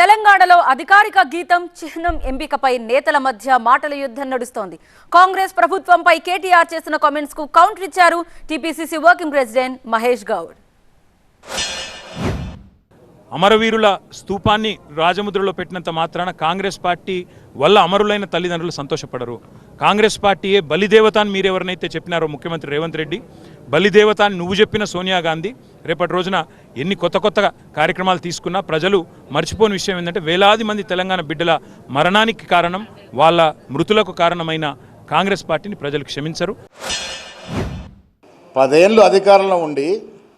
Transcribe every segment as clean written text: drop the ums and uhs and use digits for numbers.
తెలంగాణలో అధికారిక గీతం చిహ్నం ఎంపికపై నేతల మధ్య మాటల యుద్ధం నడుస్తోంది. కాంగ్రెస్ ప్రభుత్వంపై కేటీఆర్ చేసిన కామెంట్స్ కు కౌంటర్ ఇచ్చారు TPCC working president Mahesh Goud. అమరవీరుల స్తూపాన్ని రాజముద్రలో పెట్టినంత మాత్రాన కాంగ్రెస్ పార్టీ వల్ల అమరులైన తల్లిదండ్రులు సంతోషపడరు. కాంగ్రెస్ పార్టీయే బలిదేవత అని మీరెవరినైతే చెప్పినారో ముఖ్యమంత్రి రేవంత్ రెడ్డి, బలిదేవత అని నువ్వు చెప్పిన సోనియా గాంధీ రేపటి రోజున ఎన్ని కొత్త కార్యక్రమాలు తీసుకున్నా ప్రజలు మర్చిపోని విషయం ఏంటంటే వేలాది మంది తెలంగాణ బిడ్డల మరణానికి కారణం, వాళ్ళ మృతులకు కారణమైన కాంగ్రెస్ పార్టీని ప్రజలు క్షమించరు. 10 ఏళ్ళు అధికారంలో ఉండి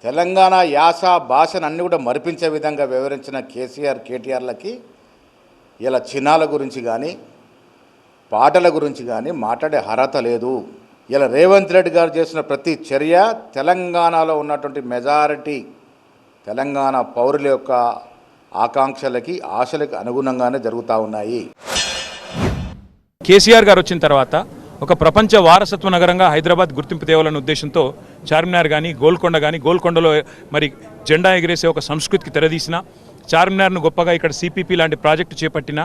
తెలంగాణ యాస భాషను అన్ని కూడా మరిపించే విధంగా వివరించిన కేటీఆర్లకి ఇలా చిన్నాల గురించి కానీ పాటల గురించి కానీ మాట్లాడే అర్హత లేదు. ఇలా రేవంత్ రెడ్డి గారు చేసిన ప్రతి చర్య తెలంగాణలో ఉన్నటువంటి మెజారిటీ తెలంగాణ పౌరుల యొక్క ఆకాంక్షలకి ఆశలకి అనుగుణంగానే జరుగుతూ ఉన్నాయి. కేసీఆర్ గారు వచ్చిన తర్వాత ఒక ప్రపంచ వారసత్వ నగరంగా హైదరాబాద్ గుర్తింపు తేవాలనే ఉద్దేశంతో చార్మినార్ కానీ గోల్కొండలో మరి జెండా ఎగిరేసే ఒక సంస్కృతికి తెరదీసిన, చార్మినార్ను గొప్పగా ఇక్కడ సిపిపి లాంటి ప్రాజెక్టు చేపట్టిన,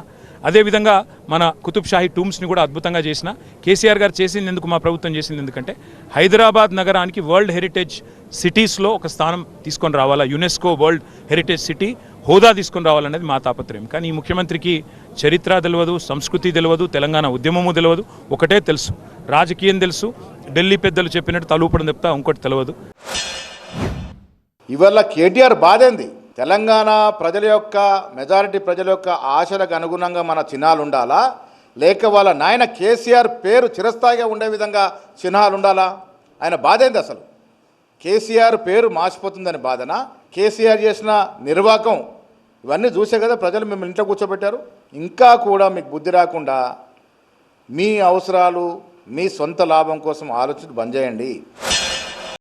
అదేవిధంగా మన కుతుబ్ షాహీ టూమ్స్ని కూడా అద్భుతంగా చేసిన కేసీఆర్ గారు చేసింది ఎందుకు, మా ప్రభుత్వం చేసింది ఎందుకంటే హైదరాబాద్ నగరానికి వరల్డ్ హెరిటేజ్ సిటీస్లో ఒక స్థానం తీసుకొని రావాలా, యునెస్కో వరల్డ్ హెరిటేజ్ సిటీ హోదా తీసుకొని రావాలనేది మా తాపత్రయం. కానీ ఈ ముఖ్యమంత్రికి చరిత్ర తెలియదు, సంస్కృతి తెలియదు, తెలంగాణ ఉద్యమము తెలియదు. ఒకటే తెలుసు, రాజకీయం తెలుసు, ఢిల్లీ పెద్దలు చెప్పినట్టు తలూపడం చెప్తా ఇంకోటి తెలియదు. ఇవాళ కేటీఆర్ బాధేంది? తెలంగాణ ప్రజల యొక్క మెజారిటీ ప్రజల యొక్క ఆశలకు అనుగుణంగా మన చిహ్నాలు ఉండాలా, లేక వాళ్ళ నాయన కేసీఆర్ పేరు చిరస్థాయిగా ఉండే విధంగా చిహ్నాలు ఉండాలా? ఆయన బాధేంది అసలు? కేసీఆర్ పేరు మార్చిపోతుందని బాధన, కేసీఆర్ చేసిన నిర్వాకం ఇవన్నీ చూసే కదా ప్రజలు మిమ్మల్ని ఇంట్లో కూర్చోబెట్టారు. ఇంకా కూడా మీకు బుద్ధి రాకుండా మీ అవసరాలు మీ సొంత లాభం కోసం ఆలోచన బంద్ చేయండి.